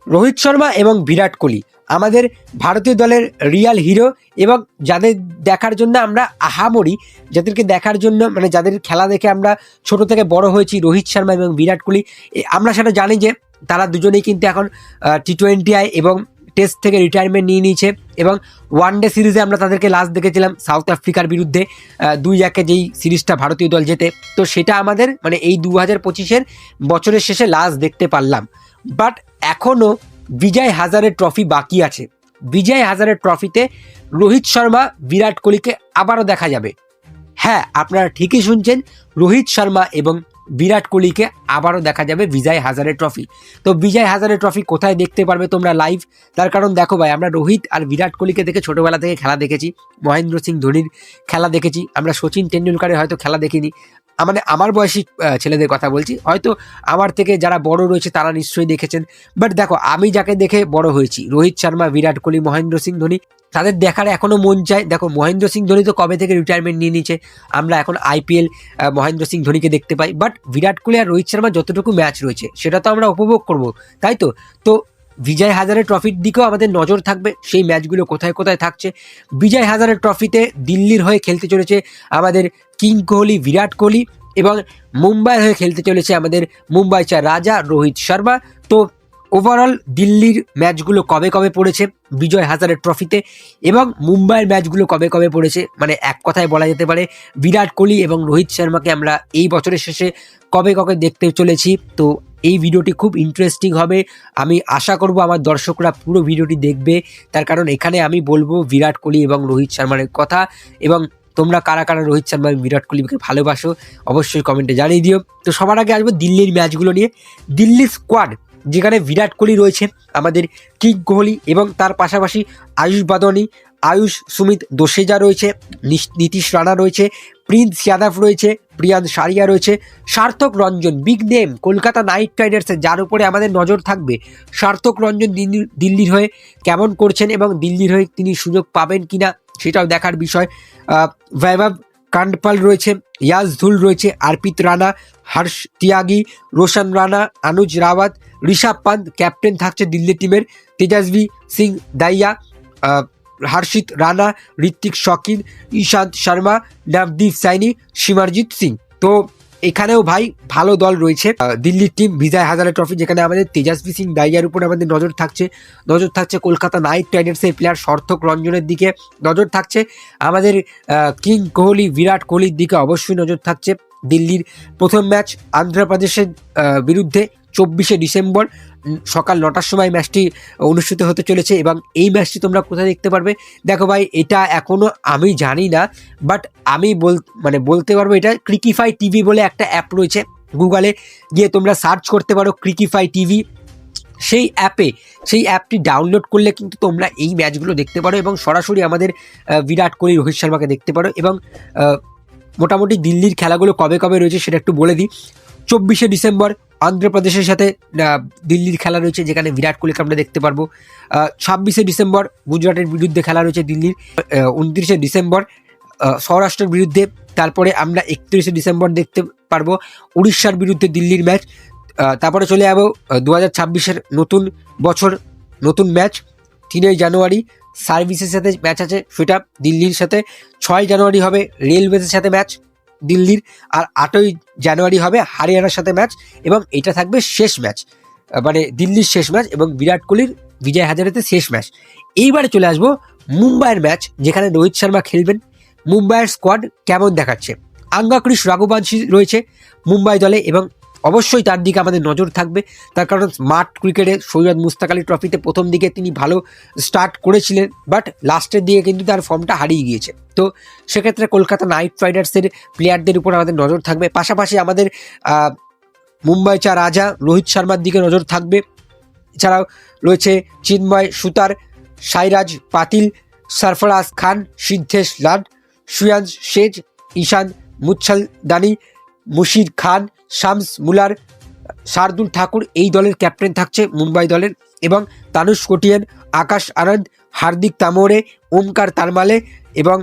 রোহিত শর্মা এবং বিরাট কোহলি আমাদের ভারতীয় দলের রিয়াল হিরো, এবং যাদের দেখার জন্য আমরা আহামরি, যাদেরকে দেখার জন্য মানে যাদের খেলা দেখে আমরা ছোট থেকে বড় হয়েছি, রোহিত শর্মা এবং বিরাট কোহলি। আমরা সেটা জানি যে তারা দুজনেই কিন্তু এখন T20 এবং টেস্ট থেকে রিটায়ারমেন্ট নিয়ে নিয়েছে, এবং ওয়ানডে সিরিজে আমরা তাদেরকে লাস্ট দেখেছিলাম সাউথ আফ্রিকার বিরুদ্ধে 2-1 যেই সিরিজটা ভারতীয় দল জেতে। তো সেটা আমাদের মানে এই 2025-এর বছরের শেষে লাস্ট দেখতে পারলাম। বাট এখনও বিজয় হাজারে ট্রফি বাকি আছে। বিজয় হাজারে ট্রফিতে রোহিত শর্মা বিরাট কোহলিকে আবারও দেখা যাবে। হ্যাঁ, আপনারা ঠিকই শুনছেন, রোহিত শর্মা এবং বিরাট কোহলিকে আবারও দেখা যাবে বিজয় হাজারে ট্রফি। তো বিজয় হাজারে ট্রফি কোথায় দেখতে পারবে তোমরা লাইভ? তার কারণ দেখো ভাই, আমরা রোহিত আর বিরাট কোহলিকে দেখে ছোটোবেলা থেকে খেলা দেখেছি, মহেন্দ্র সিং ধোনির খেলা দেখেছি, আমরা সচিন টেন্ডুলকারের হয়তো খেলা দেখিনি। মানে আমার বয়সী ছেলেদের কথা বলছি, হয়তো আমার থেকে যারা বড় রয়েছে তারা নিশ্চয়ই দেখেছেন। বাট দেখো, আমি যাকে দেখে বড় হয়েছি, রোহিত শর্মা, বিরাট কোহলি, মহেন্দ্র সিং ধোনি, তাদের দেখার এখনও মন চায়। দেখো, মহেন্দ্র সিং ধোনি তো কবে থেকে রিটায়ারমেন্ট নিয়ে নিয়েছে, আমরা এখন IPL মহেন্দ্র সিং ধোনিকে দেখতে পাই। বাট বিরাট কোহলি আর রোহিত শর্মা যতটুকু ম্যাচ রয়েছে সেটা তো আমরা উপভোগ করব, তাই তো? তো বিজয় হাজারে ট্রফির দিকেও আমাদের নজর থাকবে, সেই ম্যাচগুলো কোথায় কোথায় থাকছে। বিজয় হাজারে ট্রফিতে দিল্লির হয়ে খেলতে চলেছে আমাদের কিং কোহলি, বিরাট কোহলি, এবং মুম্বাইয়ের হয়ে খেলতে চলেছে আমাদের মুম্বাই চা রাজা রোহিত শর্মা। তো ওভারঅল দিল্লির ম্যাচগুলো কবে কবে পড়েছে বিজয় হাজারে ট্রফিতে, এবং মুম্বাইয়ের ম্যাচগুলো কবে কবে পড়েছে, মানে এক কথায় বলা যেতে পারে বিরাট কোহলি এবং রোহিত শর্মাকে আমরা এই বছরের শেষে কবে কবে দেখতে চলেছি। তো এই ভিডিওটি খুব ইন্টারেস্টিং হবে, আমি আশা করব আমার দর্শকরা পুরো ভিডিওটি দেখবে। তার কারণ এখানে আমি বলবো বিরাট কোহলি এবং রোহিত শর্মার কথা, এবং তোমরা কারা কারা রোহিত শর্মা এবং বিরাট কোহলিকে ভালোবাসো অবশ্যই কমেন্টে জানিয়ে দিও। তো সবার আগে আসবো দিল্লির ম্যাচগুলো নিয়ে। দিল্লির স্কোয়াড, যেখানে বিরাট কোহলি রয়েছে, আমাদের কিং কোহলি, এবং তার পাশাপাশি আয়ুষ বাদনি, আয়ুষ সুমিত দোশেজা রয়েছে, নীতিশ রানা রয়েছে, প্রিন্স যাদব রয়েছে, প্রিয়ান সারিয়া রয়েছে, Sarthak Ranjan, big name Kolkata knight রাইডার্সের, যার উপরে আমাদের নজর থাকবে। সার্থক রঞ্জন দিল্লির হয়ে কেমন করছেন এবং দিল্লির হয়ে তিনি সুযোগ পাবেন কিনা সেটাও দেখার বিষয়। বৈভব কান্ডপাল রয়েছে, ইয়াজ ধুল রয়েছে, অর্পিত রানা, হর্ষ ত্যাগী, রোশন রানা, অনুজ রাওয়াত, ঋষভ পান্ত ক্যাপ্টেন থাকছে দিল্লি টিমের, তেজস্বী সিং দাইয়া, হর্ষিত রানা, ঋত্বিক শকিন, ঈশান্ত শর্মা, নবদীপ সাইনি, সিমরজিৎ সিং। তো এখানেও ভাই ভালো দল রয়েছে দিল্লির টিম বিজয় হাজারে ট্রফি, যেখানে আমাদের তেজস্বী সিং দাইয়ার উপর আমাদের নজর থাকছে কলকাতা নাইট রাইডার্সের প্লেয়ার সার্থক রঞ্জনের দিকে নজর থাকছে, আমাদের কিং কোহলি বিরাট কোহলির দিকে অবশ্যই নজর থাকছে। দিল্লির প্রথম ম্যাচ অন্ধ্রপ্রদেশের বিরুদ্ধে 24শে ডিসেম্বর সকাল 9টার সময় ম্যাচটি অনুষ্ঠিত হতে চলেছে, এবং এই ম্যাচটি তোমরা কোথায় দেখতে পারবে? দেখো ভাই, এটা এখনও আমি জানি না, বাট আমি বলতে পারবো এটা ক্রিকিফাই টিভি বলে একটা অ্যাপ রয়েছে, গুগলে গিয়ে তোমরা সার্চ করতে পারো ক্রিকিফাই টিভি। সেই অ্যাপটি ডাউনলোড করলে কিন্তু তোমরা এই ম্যাচগুলো দেখতে পারো, এবং সরাসরি আমাদের বিরাট কোহলি, রোহিত শর্মাকে দেখতে পারো। এবং মোটামুটি দিল্লির খেলাগুলো কবে কবে রয়েছে সেটা একটু বলে দিই। 24শে ডিসেম্বর অন্ধ্রপ্রদেশের সাথে দিল্লির খেলা রয়েছে, যেখানে বিরাট কোহলিকে আমরা দেখতে পারবো। 26শে ডিসেম্বর গুজরাটের বিরুদ্ধে খেলা রয়েছে দিল্লির। 29শে ডিসেম্বর সৌরাষ্ট্রের বিরুদ্ধে। তারপরে আমরা 31শে ডিসেম্বর দেখতে পারবো উড়িষ্যার বিরুদ্ধে দিল্লির ম্যাচ। তারপরে চলে যাবো 2026-এর নতুন বছর, নতুন ম্যাচ। 3 জানুয়ারি সার্ভিসের সাথে ম্যাচ আছে, সেটা দিল্লির সাথে। 6 জানুয়ারি হবে রেলওয়েজের সাথে ম্যাচ দিল্লির, আর 8ই জানুয়ারি হবে হরিয়ানার সাথে ম্যাচ, এবং এটা থাকবে শেষ ম্যাচ, মানে দিল্লির শেষ ম্যাচ এবং বিরাট কোহলির বিজয় হাজারেতে শেষ ম্যাচ। এইবারে চলে আসবো মুম্বাইয়ের ম্যাচ, যেখানে রোহিত শর্মা খেলবেন। মুম্বাইয়ের স্কোয়াড কেমন দেখাচ্ছে? আঙ্গাক্রিস রাঘুবংশী রয়েছে মুম্বাই দলে, এবং অবশ্যই তার দিকে আমাদের নজর থাকবে। তার কারণ স্মার্ট ক্রিকেটে সৈয়দ মুস্তাক আলী ট্রফিতে প্রথম দিকে তিনি ভালো স্টার্ট করেছিলেন, বাট লাস্টের দিকে কিন্তু তার ফর্মটা হারিয়ে গিয়েছে। তো সেক্ষেত্রে কলকাতা নাইট রাইডার্সের প্লেয়ারদের উপর আমাদের নজর থাকবে। পাশাপাশি আমাদের মুম্বাই চা রাজা রোহিত শর্মার দিকে নজর থাকবে। এছাড়াও রয়েছে চিন্ময় সুতার, সাইরাজ পাতিল, সরফরাজ খান, সিদ্ধেশ লাড, সুয়াঞ্জ শেখ, ঈশান মুচ্ছলদানি, মুশির খান, শামস মুলার, শার্দুল ঠাকুর এই দলের ক্যাপ্টেন থাকছে মুম্বাই দলের, এবং তানুষ কোটিয়ান, আকাশ আনন্দ, হার্দিক তামোরে, ওমকার তারমালে, এবং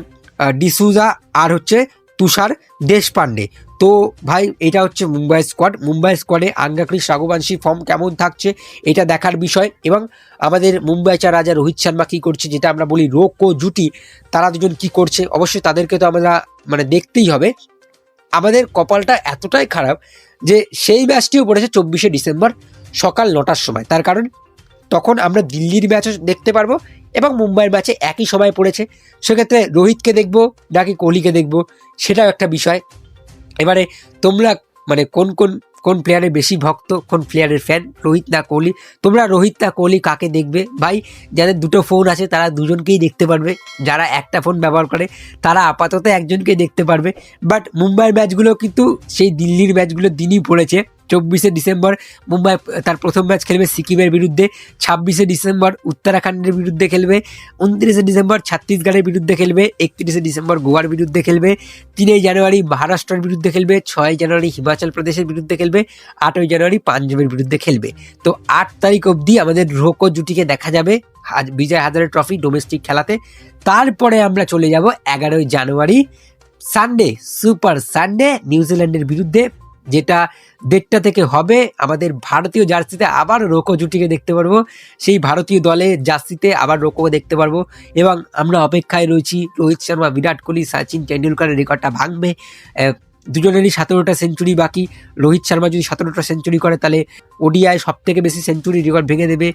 ডিসুজা, আর হচ্ছে তুষার দেশপান্ডে। তো ভাই এটা হচ্ছে মুম্বাই স্কোয়াড। মুম্বাই স্কোয়াডে আঙ্গাকৃষ রাঘুবংশী ফর্ম কেমন থাকছে এটা দেখার বিষয়, এবং আমাদের মুম্বাই চা রাজা রোহিত শর্মা কী করছে, যেটা আমরা বলি রোকো জুটি, তারা দুজন কি করছে, অবশ্যই তাদেরকে তো আমরা মানে দেখতেই হবে। আমাদের কপালটা এতটাই খারাপ যে সেই ম্যাচটিও পড়েছে 24শে ডিসেম্বর সকাল 9টার সময়। তার কারণ তখন আমরা দিল্লির ম্যাচও দেখতে পারবো এবং মুম্বাইয়ের ম্যাচে একই সময় পড়েছে। সেক্ষেত্রে রোহিতকে দেখবো নাকি কোহলিকে দেখবো সেটাও একটা বিষয়। এবারে তোমরা মানে কোন প্লেয়ারের বেশি ভক্ত, কোন প্লেয়ারের ফ্যান, রোহিত না কোহলি? তোমরা রোহিত না কোহলি কাকে দেখবে? ভাই যাদের দুটো ফোন আছে তারা দুজনকেই দেখতে পারবে, যারা একটা ফোন ব্যবহার করে তারা আপাতত একজনকেই দেখতে পারবে। বাট মুম্বাইয়ের ম্যাচগুলো কিন্তু সেই দিল্লির ম্যাচগুলোর দিনই পড়েছে। 24শে ডিসেম্বর মুম্বাই তার প্রথম ম্যাচ খেলবে সিকিমের বিরুদ্ধে, 26শে ডিসেম্বর উত্তরাখণ্ডের বিরুদ্ধে খেলবে, 29শে ডিসেম্বর ছত্তিশগড়ের বিরুদ্ধে খেলবে, 31শে ডিসেম্বর গোয়ার বিরুদ্ধে খেলবে, 3ই জানুয়ারি মহারাষ্ট্রের বিরুদ্ধে খেলবে, 6ই জানুয়ারি হিমাচল প্রদেশের বিরুদ্ধে খেলবে, 8ই জানুয়ারি পাঞ্জাবের বিরুদ্ধে খেলবে। তো 8 তারিখ অবধি আমাদের রোকো জুটিকে দেখা যাবে বিজয় হাজারে ট্রফি ডোমেস্টিক খেলাতে। তারপরে আমরা চলে যাব 11ই জানুয়ারি সানডে, সুপার সানডে নিউজিল্যান্ডের বিরুদ্ধে, যেটা 1:30 থেকে হবে। আমাদের ভারতীয় জার্সিতে আবার রোকো জুটিকে দেখতে পারবো, সেই ভারতীয় দলের জার্সিতে আবার রোকোকে দেখতে পারবো। এবং আমরা অপেক্ষায় রয়েছি রোহিত শর্মা, বিরাট কোহলি, সচিন টেন্ডুলকারের রেকর্ডটা ভাঙবে। দুজনেরই 17টা সেঞ্চুরি বাকি। রোহিত শর্মা যদি 17টা সেঞ্চুরি করে তাহলে ওডিআই সব থেকে বেশি সেঞ্চুরি রেকর্ড ভেঙে দেবে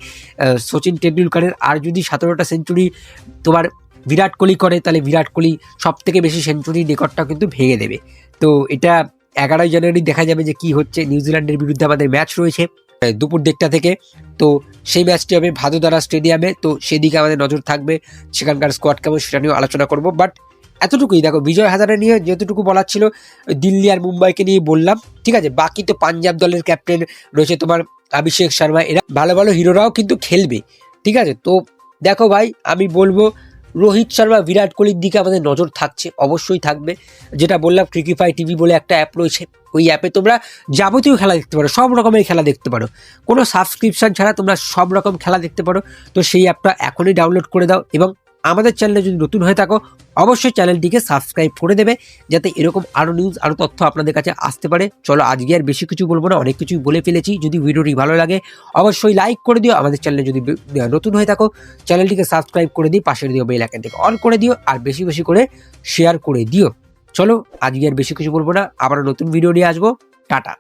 সচিন টেন্ডুলকারের। আর যদি 17টা সেঞ্চুরি তোমার বিরাট কোহলি করে তাহলে বিরাট কোহলি সব থেকে বেশি সেঞ্চুরি রেকর্ডটা কিন্তু ভেঙে দেবে। তো এটা 11ই জানুয়ারি দেখা যাবে যে কি হচ্ছে। নিউজিল্যান্ডের বিরুদ্ধে আমাদের ম্যাচ রয়েছে দুপুর 1:30 থেকে। তো সেই ম্যাচটি হবে ভাদোদারা স্টেডিয়ামে। তো সেদিকে আমাদের নজর থাকবে, সেখানকার স্কোয়াড কেমন সেটা নিয়েও আলোচনা করব। বাট এতটুকুই, দেখো বিজয় হাজারে নিয়ে যতটুকু বলার ছিল দিল্লি আর মুম্বাইকে নিয়ে বললাম, ঠিক আছে। বাকি তো পাঞ্জাব দলের ক্যাপ্টেন রয়েছে তোমার অভিষেক শর্মা, এরা ভালো ভালো হিরোরাও কিন্তু খেলবে, ঠিক আছে। তো দেখো ভাই আমি বলবো রোহিত শর্মা বিরাট কোহলির দিকে আমাদের নজর থাকছে, অবশ্যই থাকবে। যেটা বললাম ক্রিকিফাই টিভি বলে একটা অ্যাপ রয়েছে, ওই অ্যাপে তোমরা যাবতীয় খেলা দেখতে পারো, সব রকমের খেলা দেখতে পারো, কোনো সাবস্ক্রিপশন ছাড়া তোমরা সব রকম খেলা দেখতে পারো। তো সেই অ্যাপটা এখনই ডাউনলোড করে দাও, এবং আমাদের চ্যানেলে যদি নতুন হয়ে থাকো অবশ্যই চ্যানেলটিকে সাবস্ক্রাইব করে দেবে, যাতে এরকম আরও নিউজ আরও তথ্য আপনাদের কাছে আসতে পারে। চলো আজকে আর বেশি কিছু বলবো না, অনেক কিছুই বলে ফেলেছি। যদি ভিডিওটি ভালো লাগে অবশ্যই লাইক করে দিও, আমাদের চ্যানেলে যদি নতুন হয়ে থাকো চ্যানেলটিকে সাবস্ক্রাইব করে দিও, পাশে দিও বেল আইকনটিকে অন করে দিও, আর বেশি বেশি করে শেয়ার করে দিও। চলো আজকে আর বেশি কিছু বলবো না, আবার নতুন ভিডিও নিয়ে আসবো। টাটা।